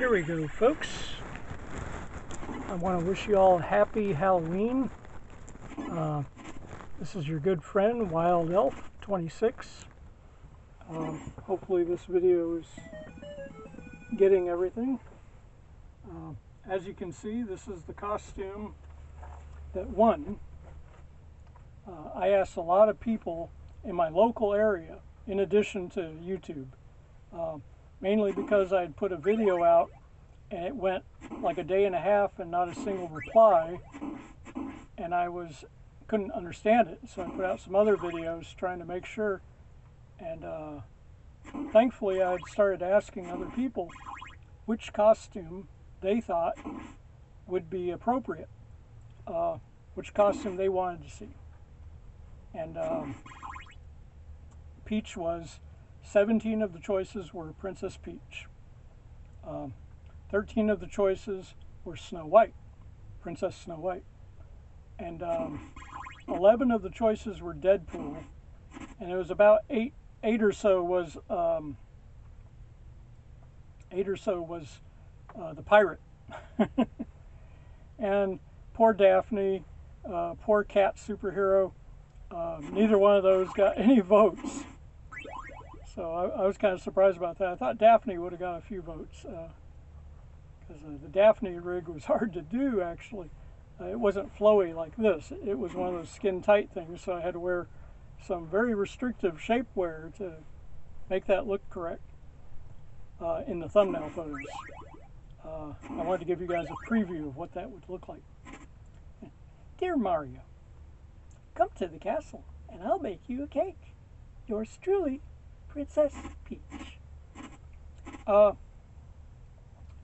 Here we go, folks. I want to wish you all a happy Halloween. This is your good friend, Wild Elf 26. Hopefully this video is getting everything. As you can see, this is the costume that won. I asked a lot of people in my local area, in addition to YouTube, mainly because I had put a video out and it went like a day and a half and not a single reply, and I couldn't understand it, so I put out some other videos trying to make sure, and thankfully I had started asking other people which costume they thought would be appropriate, which costume they wanted to see. And Peach was 17 of the choices were Princess Peach. 13 of the choices were Snow White, Princess Snow White. And 11 of the choices were Deadpool. And it was about eight or so was the pirate. And poor Daphne, poor cat superhero, neither one of those got any votes. So I was kind of surprised about that. I thought Daphne would have got a few votes, because the Daphne rig was hard to do, actually. It wasn't flowy like this. It was one of those skin tight things, so I had to wear some very restrictive shapewear to make that look correct in the thumbnail photos. I wanted to give you guys a preview of what that would look like. Dear Mario, come to the castle and I'll make you a cake. Yours truly, Princess Peach.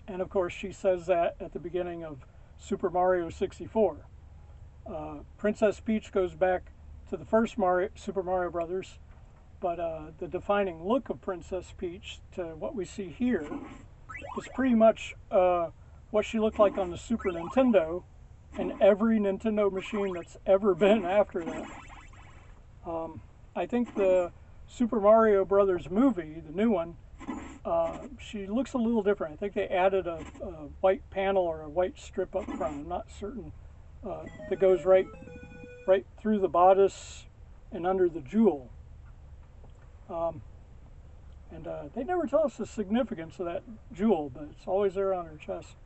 And of course she says that at the beginning of Super Mario 64. Princess Peach goes back to the first Super Mario Brothers, but the defining look of Princess Peach to what we see here is pretty much what she looked like on the Super Nintendo and every Nintendo machine that's ever been after that. I think the Super Mario Brothers movie, the new one, she looks a little different. I think they added a white panel or a white strip up front. I'm not certain, that goes right through the bodice and under the jewel. And they never tell us the significance of that jewel, but it's always there on her chest.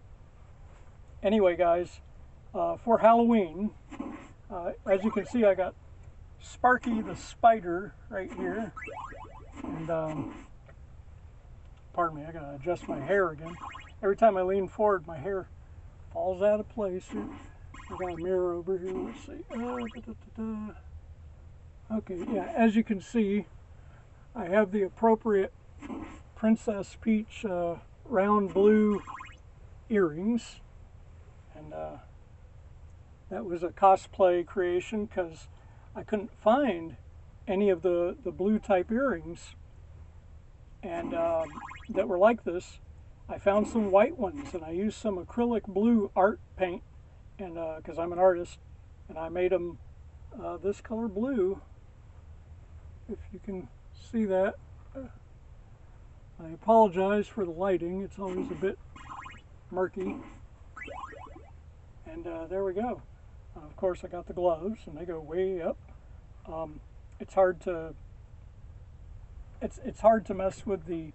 Anyway, guys, for Halloween, as you can see, I got Sparky the Spider right here. And pardon me, I gotta adjust my hair again. Every time I lean forward, my hair falls out of place here. I got a mirror over here, let's see. Okay, yeah, as you can see, I have the appropriate Princess Peach round blue earrings. And that was a cosplay creation because I couldn't find any of the blue type earrings and that were like this. I found some white ones and I used some acrylic blue art paint, and because I'm an artist, and I made them this color blue, if you can see that. I apologize for the lighting, it's always a bit murky. And there we go. Of course I got the gloves and they go way up. It's hard to mess with the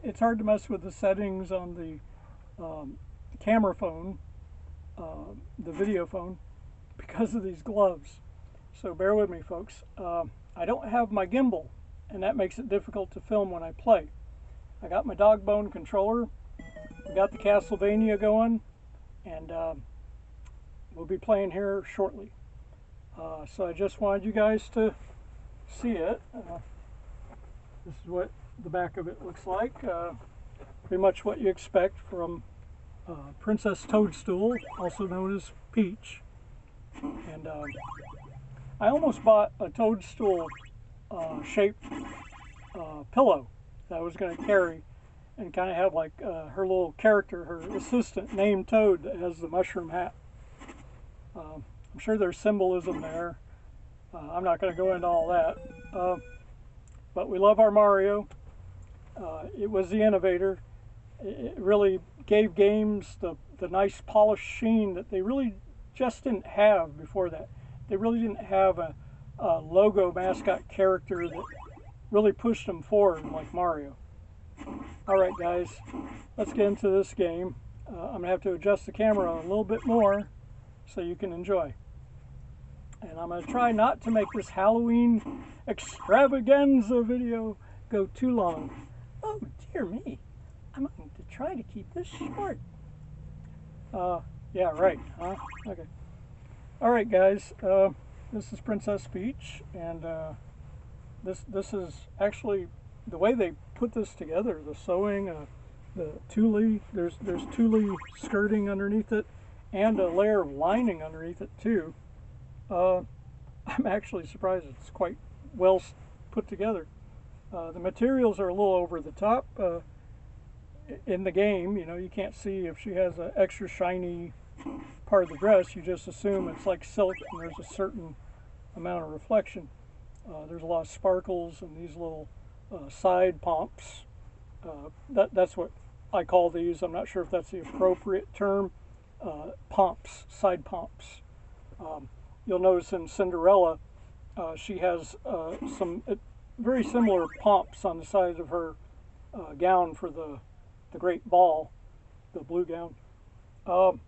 it's hard to mess with the settings on the camera phone, the video phone, because of these gloves. So bear with me, folks. I don't have my gimbal, and that makes it difficult to film when I play. I got my dog bone controller. We got the Castlevania going, and we'll be playing here shortly. So I just wanted you guys to see it. This is what the back of it looks like. Pretty much what you expect from Princess Toadstool, also known as Peach. And I almost bought a Toadstool shaped pillow that I was going to carry and kind of have like her little character, her assistant named Toad, that has the mushroom hat. I'm sure there's symbolism there. I'm not going to go into all that. But we love our Mario. It was the innovator. It really gave games the nice polished sheen that they really just didn't have before that. They really didn't have a logo mascot character that really pushed them forward like Mario. Alright guys, let's get into this game. I'm going to have to adjust the camera a little bit more so you can enjoy. And I'm going to try not to make this Halloween extravaganza video go too long. Oh dear me, I'm going to try to keep this short. Yeah, right, huh? Okay. Alright guys, this is Princess Peach, and this is actually the way they put this together, the sewing, the tulle, there's tulle skirting underneath it, and a layer of lining underneath it too. I'm actually surprised it's quite well put together. The materials are a little over the top. In the game, you know, you can't see if she has an extra shiny part of the dress. You just assume it's like silk and there's a certain amount of reflection. There's a lot of sparkles and these little side pomps. That's what I call these. I'm not sure if that's the appropriate term. Pomps, side pomps. You'll notice in Cinderella, she has some very similar pomps on the side of her gown for the great ball, the blue gown. And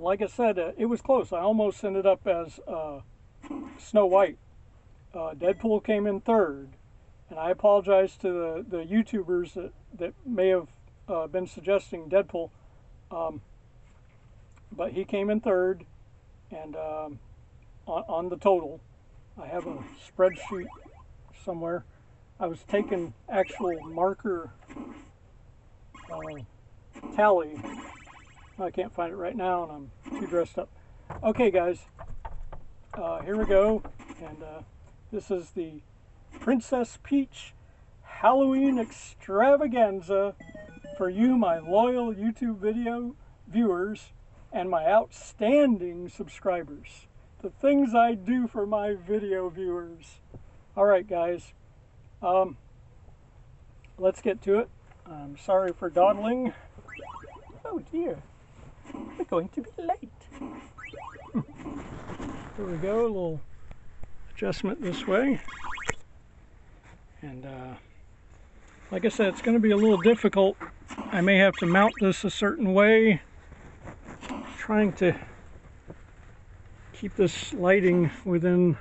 like I said, it was close. I almost ended up as Snow White. Deadpool came in third, and I apologize to the YouTubers that may have been suggesting Deadpool, but he came in third, and on the total, I have a spreadsheet somewhere. I was taking actual marker tally. I can't find it right now, and I'm too dressed up. Okay, guys, here we go, and this is the Princess Peach Halloween extravaganza for you, my loyal YouTube video viewers, and my outstanding subscribers. The things I do for my video viewers. Alright guys, let's get to it. I'm sorry for dawdling. Oh dear, we're going to be late. There we go, a little adjustment this way. And like I said, it's going to be a little difficult. I may have to mount this a certain way, trying to keep this lighting within.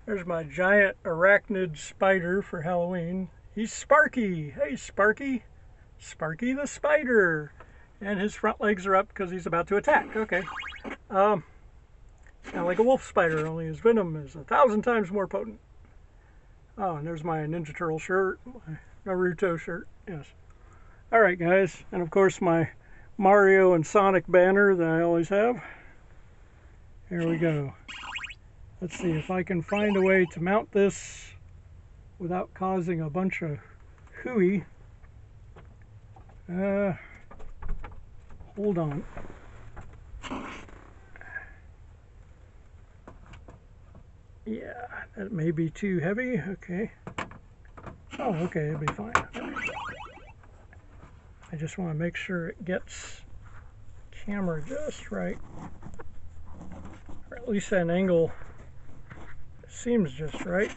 There's my giant arachnid spider for Halloween. He's Sparky. Hey Sparky. Sparky the spider. And his front legs are up because he's about to attack. Okay. Kind of like a wolf spider, only his venom is 1,000 times more potent. Oh, and there's my Ninja Turtle shirt, my Naruto shirt. Yes. Alright guys, and of course my Mario and Sonic banner that I always have. Here we go. Let's see if I can find a way to mount this without causing a bunch of hooey. Hold on. Yeah, that may be too heavy. Okay. Oh, okay, it'll be fine. I just want to make sure it gets camera just right, or at least an angle that seems just right.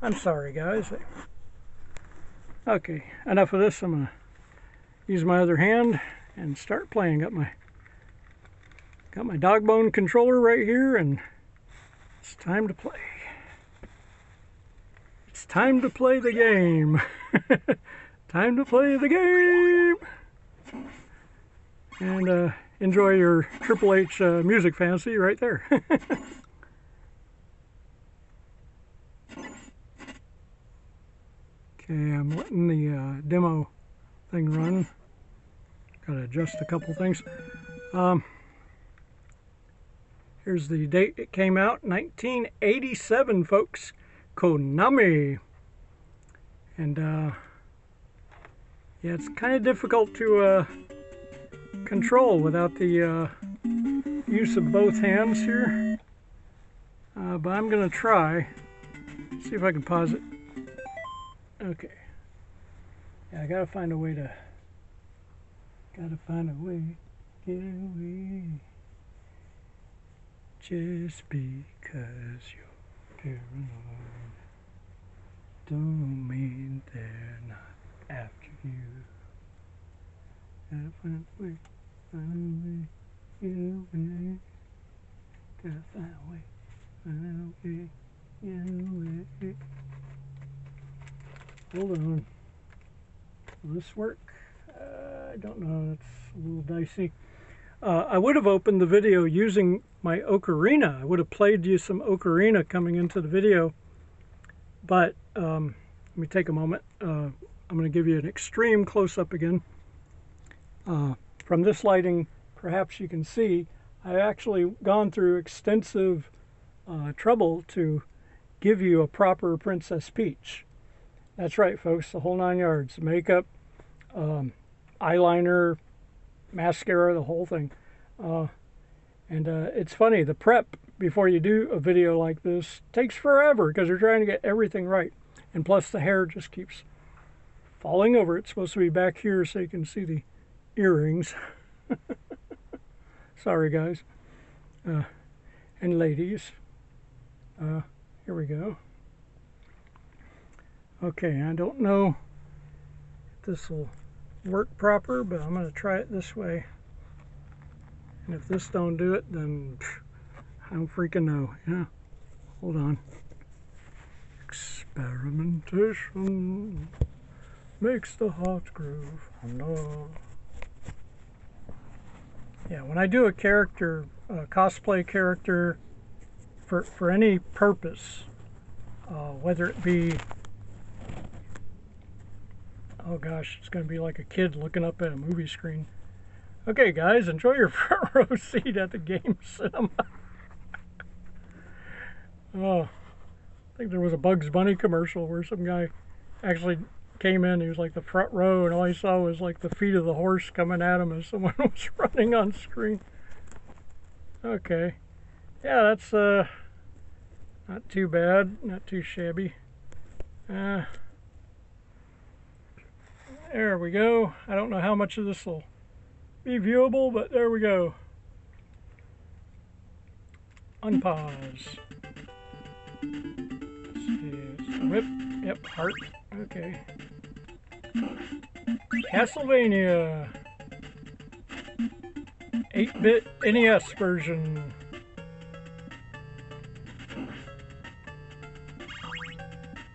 I'm sorry guys. Okay, enough of this. I'm gonna use my other hand and start playing. Got my dog bone controller right here, and it's time to play. It's time to play the game. Time to play the game. And enjoy your Triple H music fantasy right there. Okay, I'm letting the demo thing run. Gotta adjust a couple things. Here's the date it came out, 1987, folks. Konami. And yeah, it's kind of difficult to control without the use of both hands here. But I'm going to try. See if I can pause it. Okay. Yeah, I got to find a way to... Got to find a way to get away. Just because you're paranoid don't mean they're not after you. Gotta find a way, get away. Gotta find a way, get away. Hold on. Will this work? I don't know. It's a little dicey. I would have opened the video using my ocarina. I would have played you some ocarina coming into the video. But let me take a moment. I'm going to give you an extreme close-up again. From this lighting, perhaps you can see, I've actually gone through extensive trouble to give you a proper Princess Peach. That's right, folks, the whole 9 yards. Makeup, eyeliner, mascara, the whole thing. It's funny, the prep before you do a video like this takes forever because you're trying to get everything right. And plus the hair just keeps falling over. It's supposed to be back here so you can see the earrings. Sorry, guys. And ladies. Here we go. Okay, I don't know if this will work proper, but I'm going to try it this way. And if this don't do it, then I don't freaking know. Yeah, hold on. Experimentation makes the heart groove. No. Yeah, when I do a character, a cosplay character, for any purpose, whether it be, oh gosh, it's going to be like a kid looking up at a movie screen. Okay, guys, enjoy your front row seat at the game cinema. Oh, I think there was a Bugs Bunny commercial where some guy actually came in. He was like the front row, and all he saw was like the feet of the horse coming at him as someone was running on screen. Okay, yeah, that's not too bad, not too shabby. There we go. I don't know how much of this will be viewable, but there we go. Unpause. Whip. Yep, heart. Okay. Castlevania. 8-bit NES version.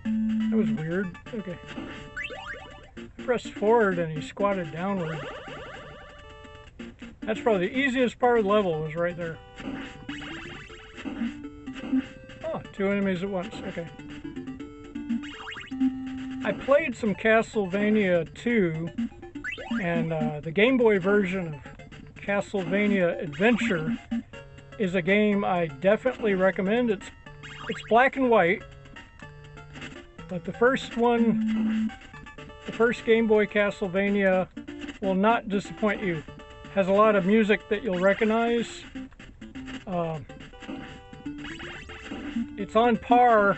That was weird. Okay. Pressed forward and he squatted downward. That's probably the easiest part of the level, was right there. Oh, 2 enemies at once. Okay. I played some Castlevania 2, and the Game Boy version of Castlevania Adventure is a game I definitely recommend. It's black and white, but the first one, the first Game Boy Castlevania, will not disappoint you. Has a lot of music that you'll recognize. It's on par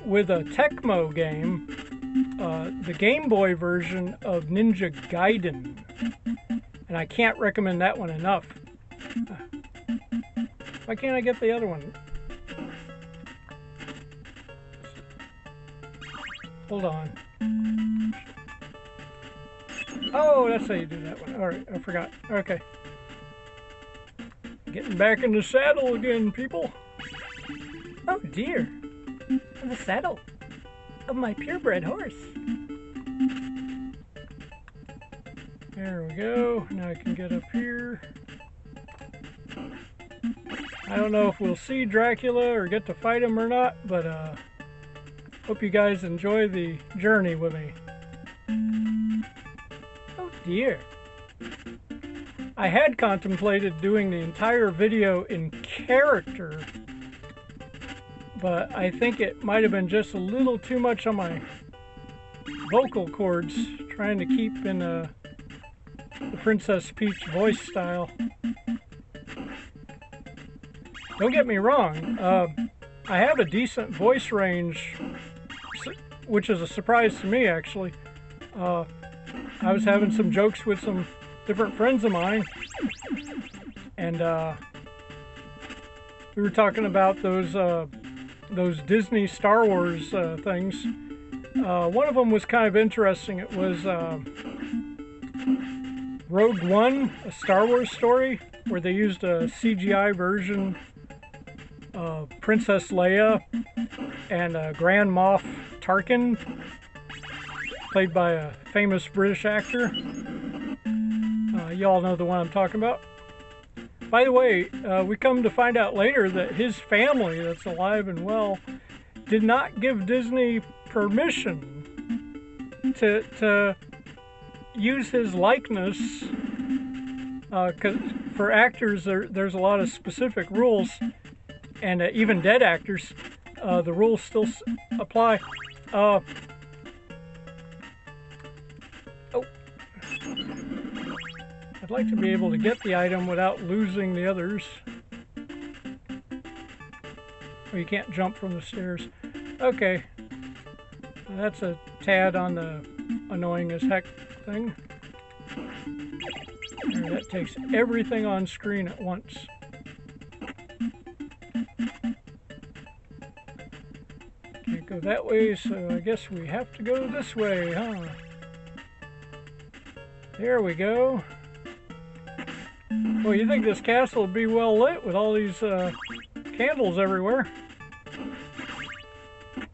with a Tecmo game, the Game Boy version of Ninja Gaiden. And I can't recommend that one enough. Why can't I get the other one? Hold on. Oh, that's how you do that one. Alright, I forgot. Okay. Getting back in the saddle again, people. Oh dear. The saddle of my purebred horse. There we go. Now I can get up here. I don't know if we'll see Dracula or get to fight him or not, but hope you guys enjoy the journey with me. Oh dear. I had contemplated doing the entire video in character, but I think it might have been just a little too much on my vocal cords, trying to keep in the Princess Peach voice style. don't get me wrong. I have a decent voice range, which is a surprise to me, actually. I was having some jokes with some different friends of mine, and we were talking about those Disney Star Wars things. One of them was kind of interesting. It was Rogue One, a Star Wars story, where they used a CGI version of Princess Leia and Grand Moff Tarkin, played by a famous British actor. You all know the one I'm talking about. By the way, we come to find out later that his family, that's alive and well, did not give Disney permission to use his likeness, because for actors there's a lot of specific rules, and even dead actors, the rules still apply. Oh, I'd like to be able to get the item without losing the others. Oh, you can't jump from the stairs. Okay, that's a tad on the annoying as heck thing. There, that takes everything on screen at once. Can't go that way, so I guess we have to go this way, huh? There we go. Well, you think this castle would be well lit with all these candles everywhere.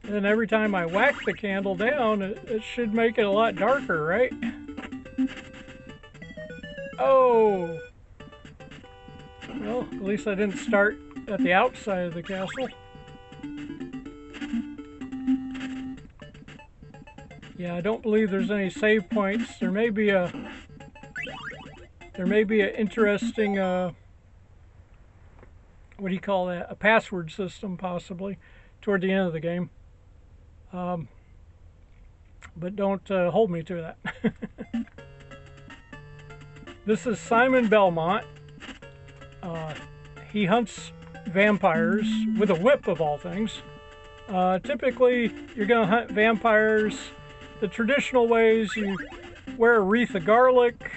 And then every time I whack the candle down, it should make it a lot darker, right? Oh! Well, at least I didn't start at the outside of the castle. Yeah, I don't believe there's any save points. There may be an interesting, what do you call that? A password system, possibly, toward the end of the game. But don't hold me to that. This is Simon Belmont. He hunts vampires with a whip, of all things. Typically, you're going to hunt vampires the traditional ways. You wear a wreath of garlic.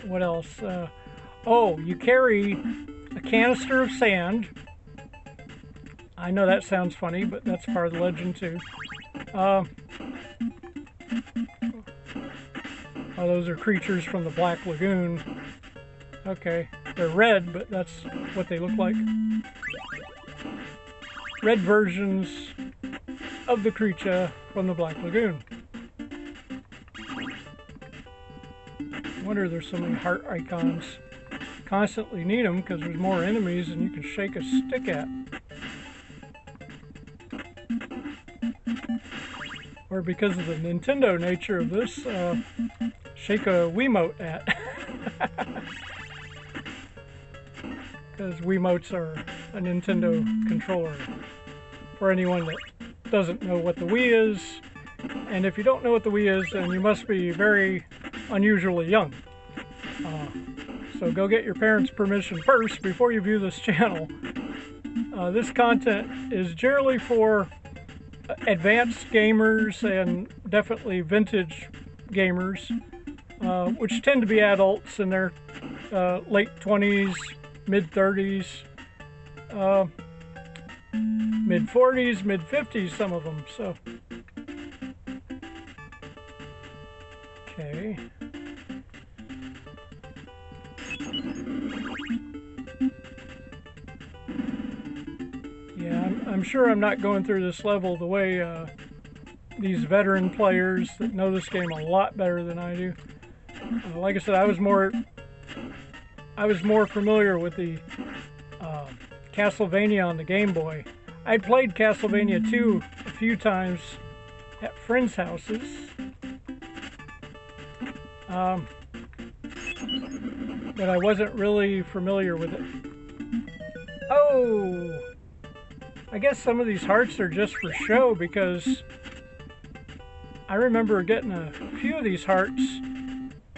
What else? Oh, you carry a canister of sand. I know that sounds funny, but that's part of the legend too. Oh, those are creatures from the Black Lagoon. Okay, they're red, but that's what they look like. Red versions of the creature from the Black Lagoon. I wonder there's so many heart icons. Constantly need them because there's more enemies than you can shake a stick at. Or because of the Nintendo nature of this, shake a Wiimote at. Because Wiimotes are a Nintendo controller. For anyone that doesn't know what the Wii is, and if you don't know what the Wii is, then you must be very unusually young. So go get your parents' permission first before you view this channel. This content is generally for advanced gamers and definitely vintage gamers, which tend to be adults in their late 20s, mid 30s, mid 40s, mid 50s, some of them. So, okay. Yeah, I'm sure I'm not going through this level the way these veteran players that know this game a lot better than I do. Like I said, I was more familiar with the Castlevania on the Game Boy. I played Castlevania 2 a few times at friends' houses. But I wasn't really familiar with it. Oh! I guess some of these hearts are just for show, because I remember getting a few of these hearts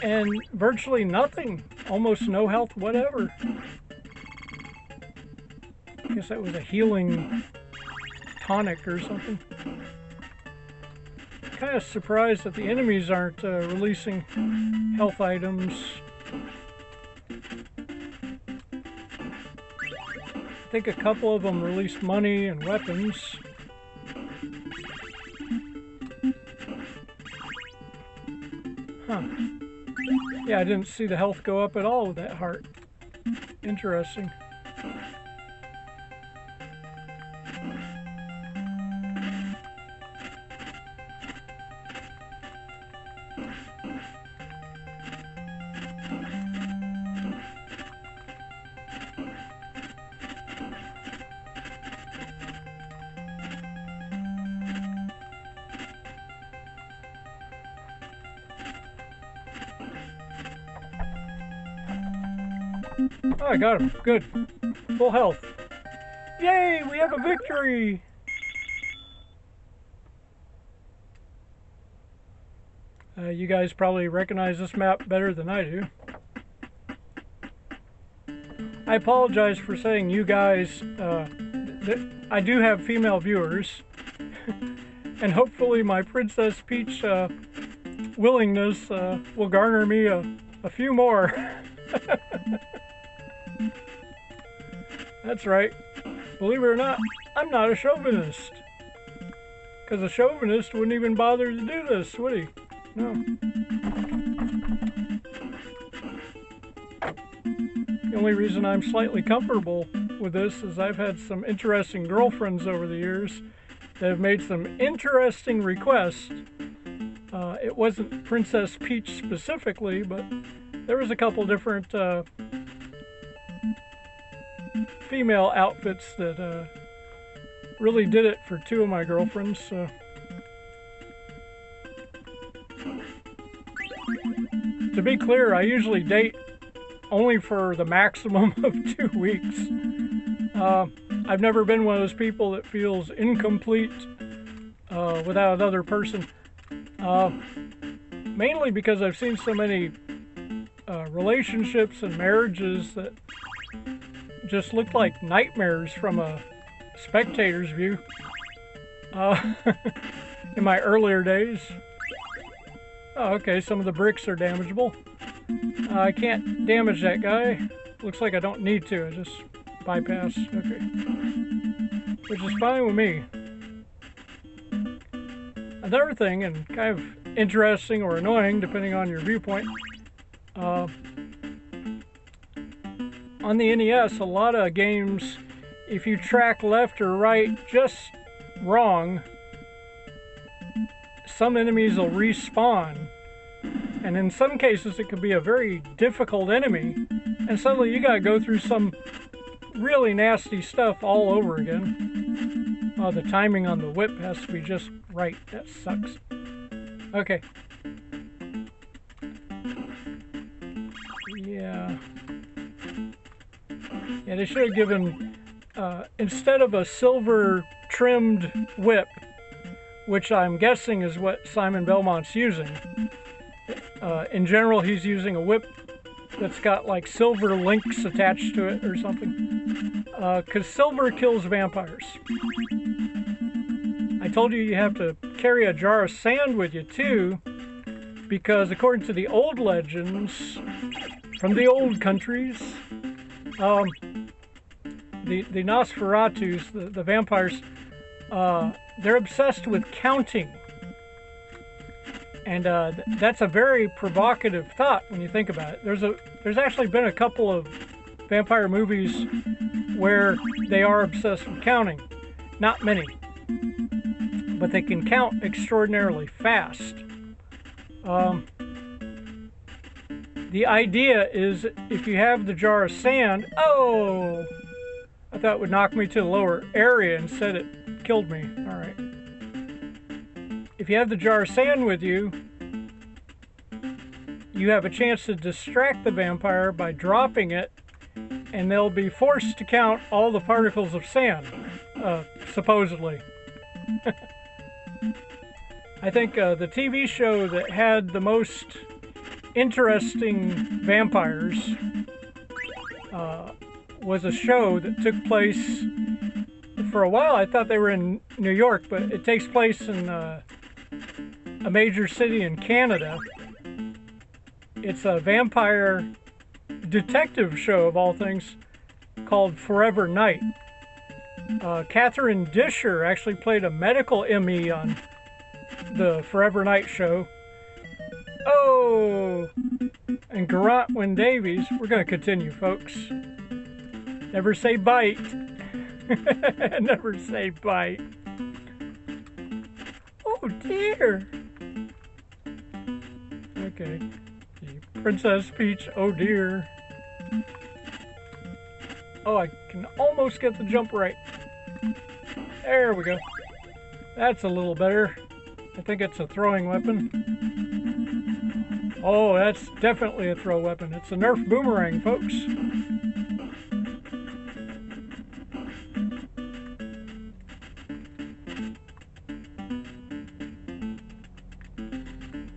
and virtually nothing almost no health whatever. I guess that was a healing tonic or something. Kind of surprised that the enemies aren't releasing health items. I think a couple of them released money and weapons. Huh. Yeah, I didn't see the health go up at all with that heart. Interesting. Oh, I got him. Good. Full health. Yay! We have a victory! You guys probably recognize this map better than I do. I apologize for saying you guys. I do have female viewers. And hopefully my Princess Peach willingness will garner me a few more. That's right. Believe it or not, I'm not a chauvinist. Because a chauvinist wouldn't even bother to do this, would he? No. The only reason I'm slightly comfortable with this is I've had some interesting girlfriends over the years that have made some interesting requests. It wasn't Princess Peach specifically, but there was a couple different female outfits that really did it for two of my girlfriends. So. To be clear, I usually date only for the maximum of 2 weeks. I've never been one of those people that feels incomplete without another person. Mainly because I've seen so many relationships and marriages that just looked like nightmares from a spectator's view in my earlier days. Oh, okay, some of the bricks are damageable. I can't damage that guy. Looks like I don't need to. I just bypass. Okay. Which is fine with me. Another thing, and kind of interesting or annoying, depending on your viewpoint, on the NES, a lot of games, if you track left or right just wrong, some enemies will respawn. And in some cases, it could be a very difficult enemy, and suddenly you gotta go through some really nasty stuff all over again. Oh, the timing on the whip has to be just right. That sucks. Okay. Yeah. Yeah, they should have given, instead of a silver trimmed whip, which I'm guessing is what Simon Belmont's using. In general, he's using a whip that's got like silver links attached to it or something. Because silver kills vampires. I told you you have to carry a jar of sand with you too, because according to the old legends from the old countries, the Nosferatus, the vampires, they're obsessed with counting. And that's a very provocative thought when you think about it. There's actually been a couple of vampire movies where they are obsessed with counting. Not many. But they can count extraordinarily fast. The idea is if you have the jar of sand... Oh! I thought it would knock me to the lower area. Instead it killed me. Alright. If you have the jar of sand with you, you have a chance to distract the vampire by dropping it, and they'll be forced to count all the particles of sand, supposedly. I think the TV show that had the most interesting vampires was a show that took place. For a while, I thought they were in New York, but it takes place in a major city in Canada. It's a vampire detective show, of all things, called Forever Night. Catherine Disher actually played a medical ME on the Forever Night show. Oh, and Geraint Wyn Davies. We're going to continue, folks. Never say bite. Never say bite. Oh dear. Okay. Princess Peach, oh dear. Oh, I can almost get the jump right. There we go. That's a little better. I think it's a throwing weapon. Oh, that's definitely a throw weapon. It's a Nerf boomerang, folks.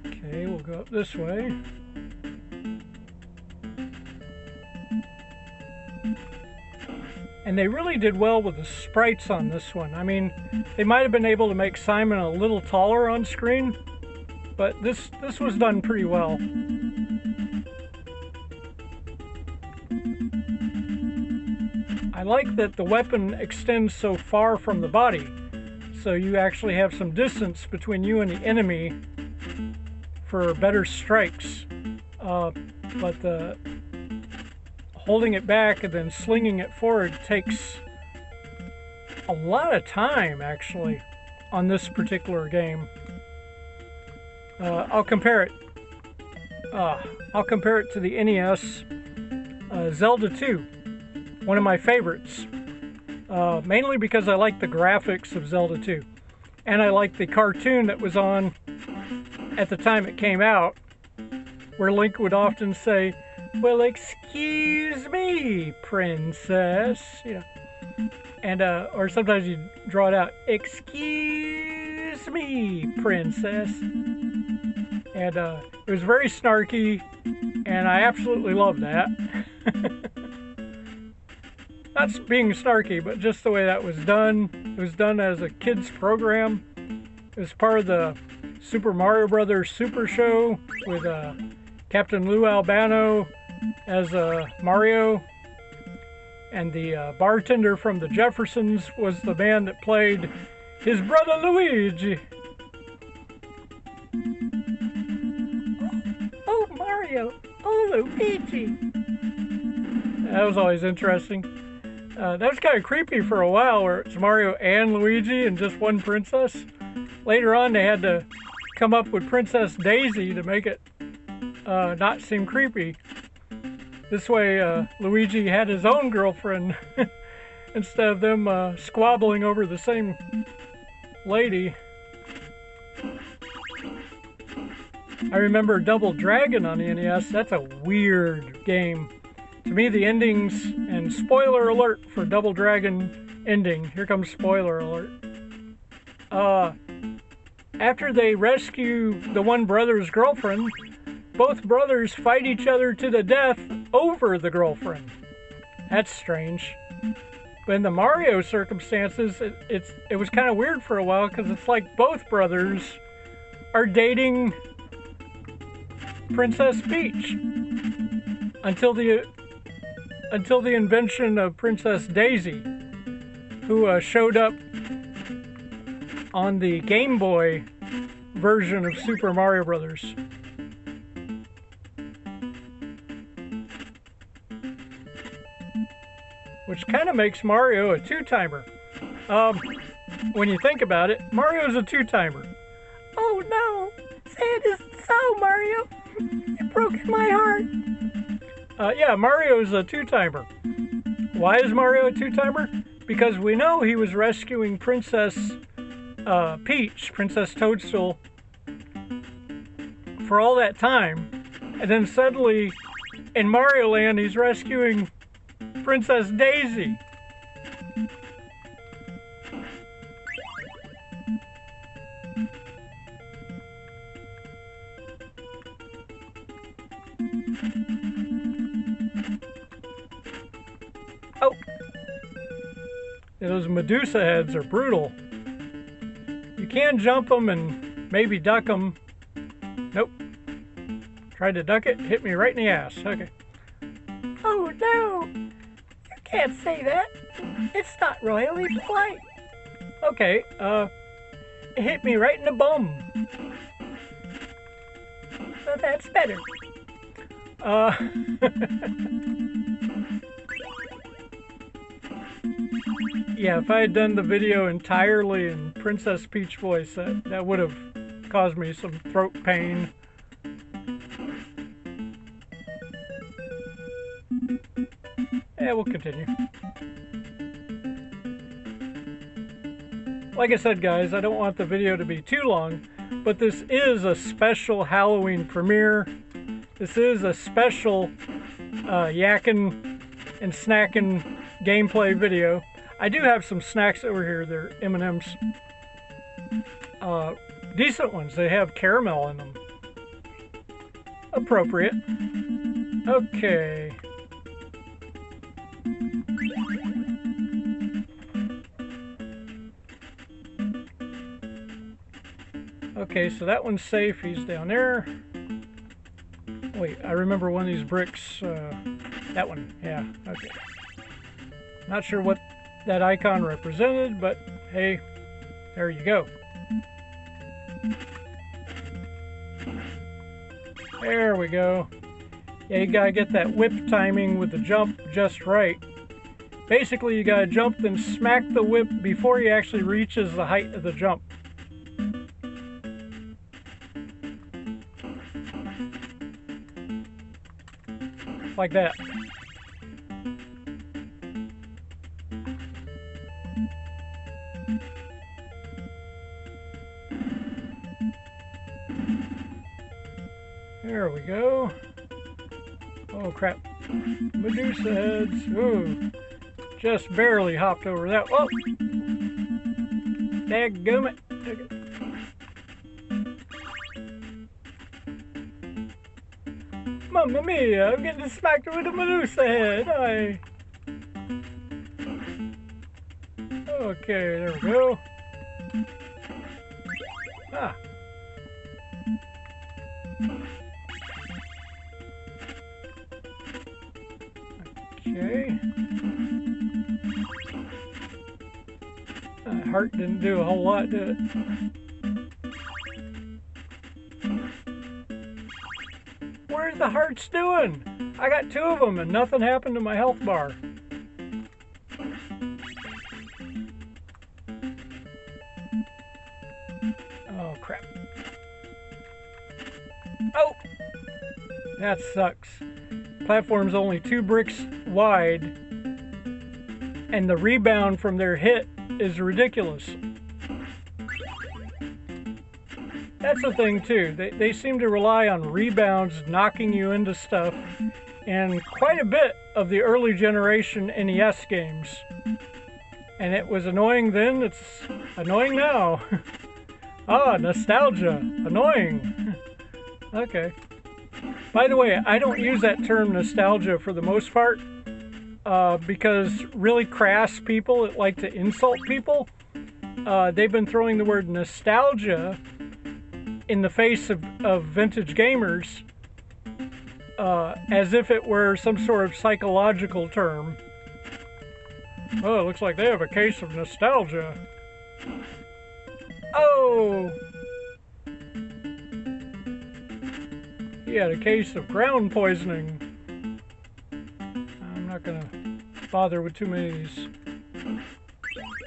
Okay, we'll go up this way. And they really did well with the sprites on this one. I mean, they might have been able to make Simon a little taller on screen, but this was done pretty well. I like that the weapon extends so far from the body, so you actually have some distance between you and the enemy for better strikes. But the holding it back and then slinging it forward takes a lot of time, actually, on this particular game. I'll compare it to the NES Zelda 2, one of my favorites, mainly because I like the graphics of Zelda 2, and I like the cartoon that was on at the time it came out, where Link would often say, "Well, excuse me, princess," you know, and or sometimes you draw it out, "Excuse me, princess," and it was very snarky, and I absolutely loved that. Not being snarky, but just the way that was done. It was done as a kids program. It was part of the Super Mario Brothers Super Show with Captain Lou Albano as Mario, and the bartender from the Jeffersons was the band that played his brother Luigi. Oh, Mario! Oh, Luigi! That was always interesting. That was kind of creepy for a while, where it's Mario and Luigi and just one princess. Later on, they had to come up with Princess Daisy to make it not seem creepy. This way, Luigi had his own girlfriend instead of them squabbling over the same lady. I remember Double Dragon on the NES. That's a weird game. To me, the endings, and spoiler alert for Double Dragon ending. Here comes spoiler alert. After they rescue the one brother's girlfriend, both brothers fight each other to the death over the girlfriend. That's strange. But in the Mario circumstances, it was kind of weird for a while, because it's like both brothers are dating Princess Peach until the invention of Princess Daisy, who showed up on the Game Boy version of Super Mario Brothers. Which kind of makes Mario a two-timer. When you think about it, Mario's a two-timer. Oh no! Say it isn't so, Mario! It broke my heart! Yeah, Mario's a two-timer. Why is Mario a two-timer? Because we know he was rescuing Princess Peach, Princess Toadstool, for all that time. And then suddenly, in Mario Land, he's rescuing Princess Daisy. Those Medusa heads are brutal. You can jump them and maybe duck them. Nope. Tried to duck it, hit me right in the ass. Okay. Oh no! You can't say that. It's not royally polite. Okay, it hit me right in the bum. Well, that's better. Yeah, if I had done the video entirely in Princess Peach voice, that would have caused me some throat pain. Yeah, we'll continue. Like I said, guys, I don't want the video to be too long, but this is a special Halloween premiere. This is a special yakking and snacking gameplay video. I do have some snacks over here. They're M&Ms. Decent ones. They have caramel in them. Appropriate. Okay. Okay, so that one's safe. He's down there. Wait, I remember one of these bricks. That one. Yeah, okay. Not sure what that icon represented, but hey, there you go. There we go. Yeah, you gotta get that whip timing with the jump just right. Basically, you gotta jump, then smack the whip before he actually reaches the height of the jump. Like that. There we go. Oh crap. Medusa heads. Ooh. Just barely hopped over that. Oh! Dadgummit. Mamma mia, I'm getting smacked with a Medusa head. Okay, there we go. Ah. Okay. That heart didn't do a whole lot, did it? What are the hearts doing? I got 2 of them and nothing happened to my health bar. Oh, crap. Oh! That sucks. Platform's only 2 bricks wide, and the rebound from their hit is ridiculous. That's the thing too. They seem to rely on rebounds knocking you into stuff in quite a bit of the early generation NES games. And it was annoying then, it's annoying now. Ah, nostalgia. Annoying. Okay. By the way, I don't use that term nostalgia for the most part because really crass people that like to insult people, they've been throwing the word nostalgia in the face of vintage gamers as if it were some sort of psychological term. Oh, it looks like they have a case of nostalgia. Oh! He had a case of ground poisoning. I'm not gonna bother with too many of these.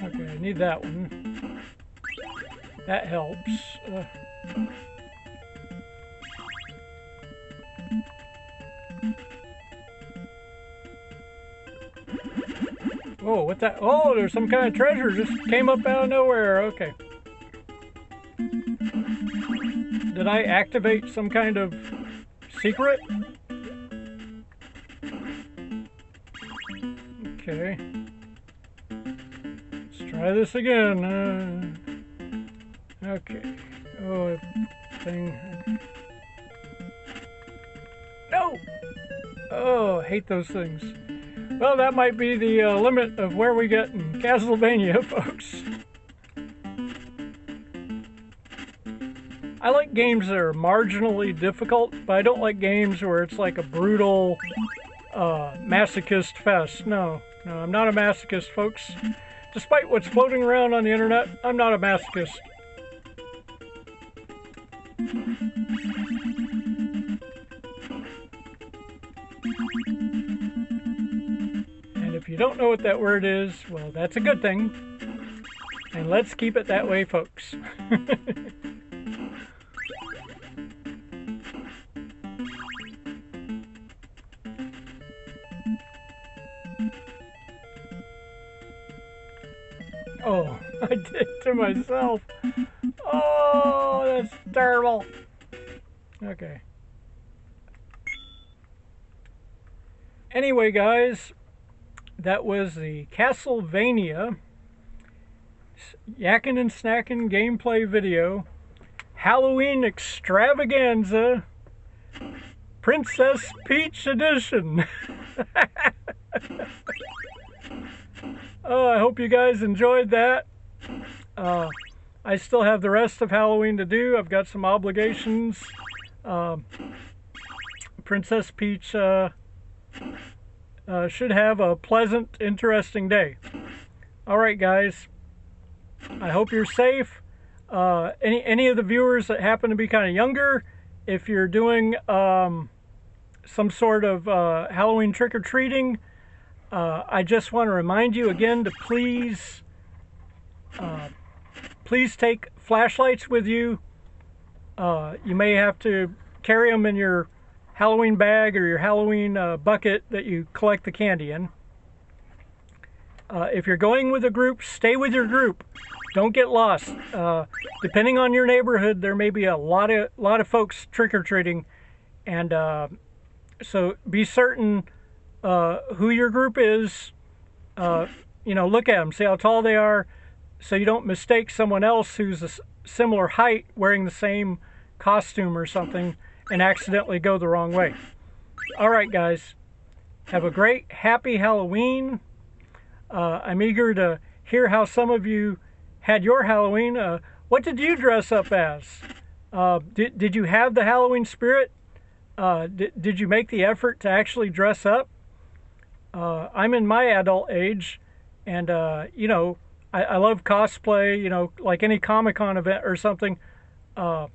Okay, I need that one. That helps. Oh, what that? Oh, there's some kind of treasure just came up out of nowhere. Okay. Did I activate some kind of secret? Okay. Let's try this again. Okay. Oh, thing. No! Oh, I hate those things. Well, that might be the limit of where we get in Castlevania, folks. I like games that are marginally difficult, but I don't like games where it's like a brutal masochist fest. No, I'm not a masochist, folks. Despite what's floating around on the internet, I'm not a masochist. And if you don't know what that word is, well, that's a good thing. And let's keep it that way, folks. Oh, I did it to myself. Oh, that's terrible. Okay. Anyway, guys, that was the Castlevania Yakkin' and Snackin' gameplay video. Halloween extravaganza. Princess Peach edition. Oh, I hope you guys enjoyed that. I still have the rest of Halloween to do. I've got some obligations. Princess Peach should have a pleasant, interesting day. All right, guys. I hope you're safe. Any of the viewers that happen to be kind of younger, if you're doing some sort of Halloween trick-or-treating, I just want to remind you again to please take flashlights with you. You may have to carry them in your Halloween bag or your Halloween bucket that you collect the candy in. If you're going with a group, stay with your group. Don't get lost. Depending on your neighborhood, there may be a lot of folks trick-or-treating, and so be certain who your group is. Look at them, see how tall they are, so you don't mistake someone else who's a similar height wearing the same costume or something and accidentally go the wrong way. All right, guys, have a great, happy Halloween. I'm eager to hear how some of you had your Halloween. What did you dress up as? Did you have the Halloween spirit? Did you make the effort to actually dress up? I'm in my adult age, and I love cosplay. Like any Comic-Con event or something, and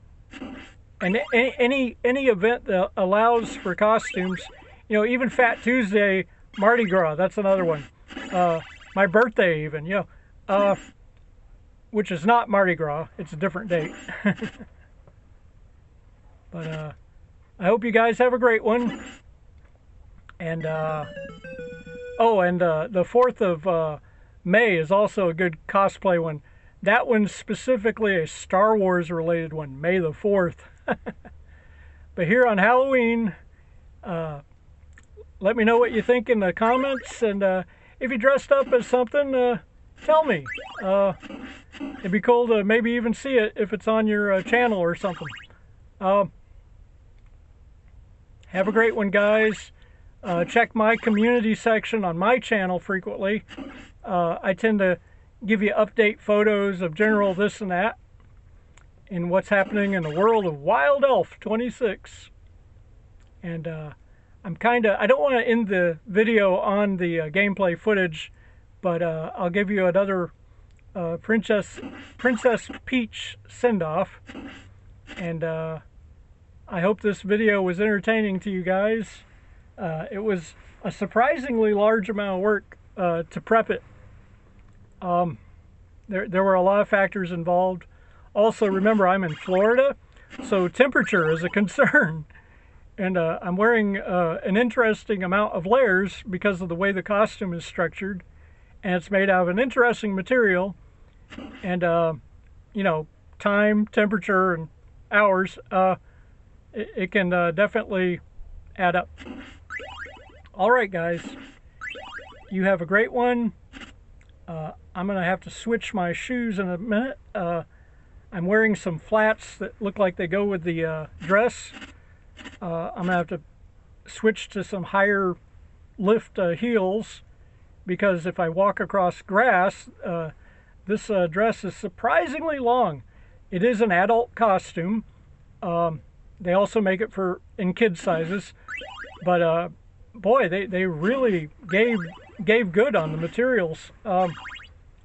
any event that allows for costumes. Even Fat Tuesday, Mardi Gras. That's another one. My birthday, even. Which is not Mardi Gras. It's a different date. But I hope you guys have a great one. And the 4th of May is also a good cosplay one. That one's specifically a Star Wars related one, May the 4th. But here on Halloween, let me know what you think in the comments, and if you dressed up as something, tell me. It'd be cool to maybe even see it if it's on your channel or something. Have a great one, guys. Check my community section on my channel frequently. I tend to give you update photos of general this and that and what's happening in the world of Wild Elf 26. And I don't want to end the video on the gameplay footage, but I'll give you another Princess Peach send-off. And I hope this video was entertaining to you guys. It was a surprisingly large amount of work to prep it. There were a lot of factors involved. Also, remember, I'm in Florida, so temperature is a concern. And I'm wearing an interesting amount of layers because of the way the costume is structured. And it's made out of an interesting material. And, time, temperature, and hours, it can definitely add up. All right, guys. You have a great one. I'm going to have to switch my shoes in a minute. I'm wearing some flats that look like they go with the dress. I'm going to have to switch to some higher lift heels, because if I walk across grass, this dress is surprisingly long. It is an adult costume. They also make it in kid sizes, but boy, they really gave good on the materials. I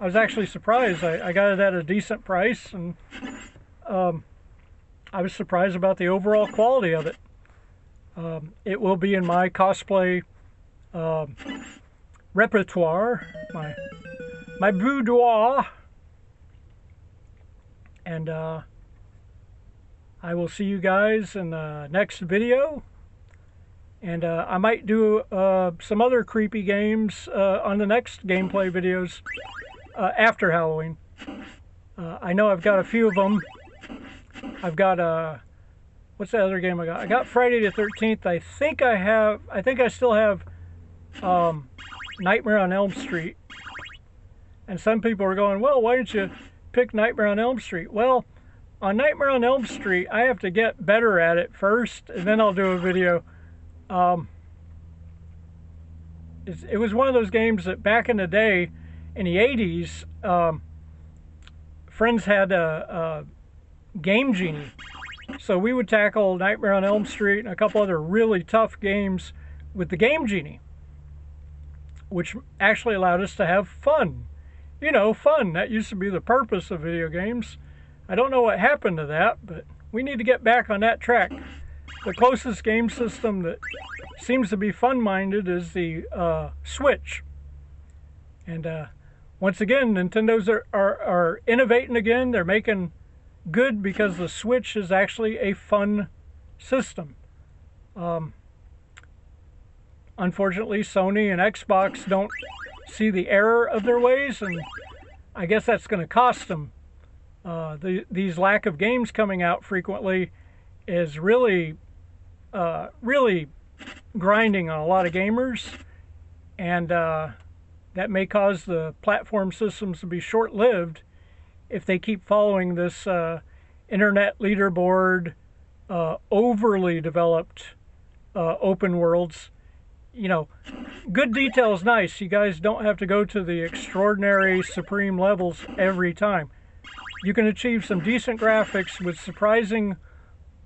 was actually surprised. I got it at a decent price, and I was surprised about the overall quality of it. It will be in my cosplay repertoire, my boudoir, and I will see you guys in the next video. And I might do some other creepy games on the next gameplay videos after Halloween. I know I've got a few of them. I've got what's the other game I got? I got Friday the 13th. I think I still have Nightmare on Elm Street. And some people are going, well, why didn't you pick Nightmare on Elm Street? Well, on Nightmare on Elm Street, I have to get better at it first, and then I'll do a video. It was one of those games that back in the day, in the 80s, friends had a Game Genie. So we would tackle Nightmare on Elm Street and a couple other really tough games with the Game Genie, which actually allowed us to have fun. You know, fun. That used to be the purpose of video games. I don't know what happened to that, but we need to get back on that track. The closest game system that seems to be fun-minded is the Switch. And once again, Nintendo's are innovating again. They're making good because the Switch is actually a fun system. Unfortunately, Sony and Xbox don't see the error of their ways, and I guess that's going to cost them. These lack of games coming out frequently is really grinding on a lot of gamers, and that may cause the platform systems to be short-lived if they keep following this internet leaderboard, overly developed open worlds. You know, good detail is nice. You guys don't have to go to the extraordinary supreme levels every time. You can achieve some decent graphics with surprising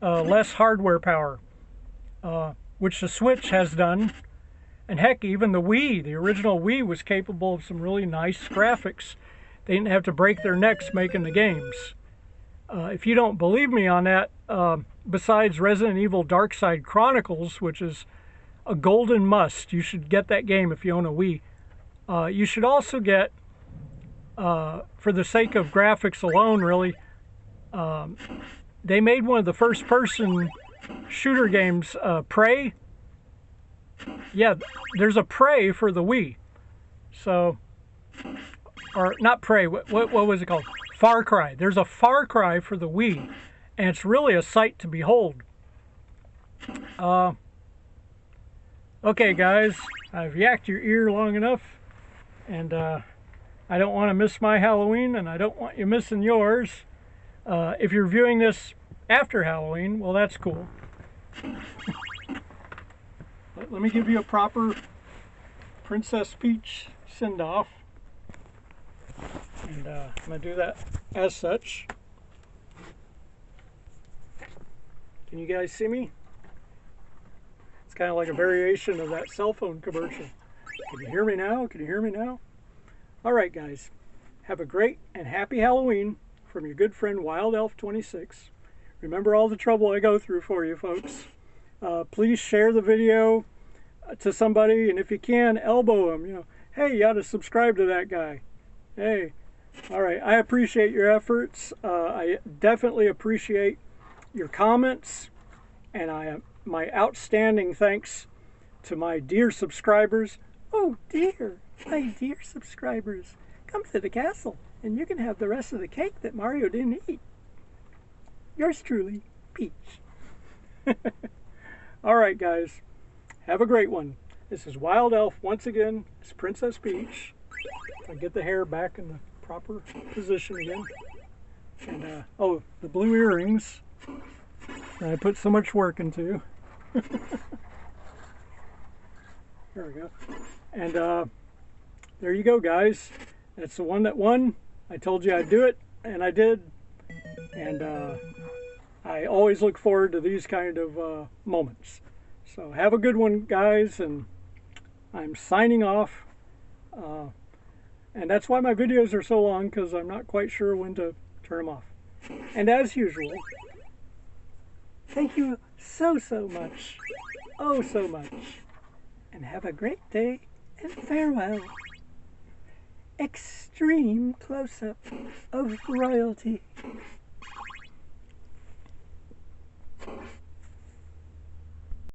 less hardware power, which the Switch has done. And heck, even the Wii, the original Wii, was capable of some really nice graphics. They didn't have to break their necks making the games. If you don't believe me on that, besides Resident Evil Darkside Chronicles, which is a golden must, you should get that game if you own a Wii. You should also get, for the sake of graphics alone, really, they made one of the first-person shooter games, Prey. Yeah, there's a Prey for the Wii. So, or not Prey, what was it called? Far Cry. There's a Far Cry for the Wii, and it's really a sight to behold. Okay, guys, I've yacked your ear long enough, and I don't want to miss my Halloween, and I don't want you missing yours. If you're viewing this after Halloween, well, that's cool. Let me give you a proper Princess Peach send-off. And I'm going to do that as such. Can you guys see me? It's kind of like a variation of that cell phone commercial. Can you hear me now? Can you hear me now? All right, guys. Have a great and happy Halloween from your good friend Wild Elf 26. Remember all the trouble I go through for you, folks. Please share the video to somebody, and if you can, elbow them. You know, hey, you ought to subscribe to that guy. Hey, all right. I appreciate your efforts. I definitely appreciate your comments, and my outstanding thanks to my dear subscribers. Oh dear, my dear subscribers, come to the castle, and you can have the rest of the cake that Mario didn't eat. Yours truly, Peach. All right, guys. Have a great one. This is Wild Elf once again. It's Princess Peach. I get the hair back in the proper position again. And, oh, the blue earrings that I put so much work into. There we go. And there you go, guys. That's the one that won. I told you I'd do it, and I did. And I always look forward to these kind of moments. So have a good one, guys, and I'm signing off. And that's why my videos are so long, because I'm not quite sure when to turn them off. And as usual, thank you so much, oh so much, and have a great day, and farewell. Extreme close-up of royalty.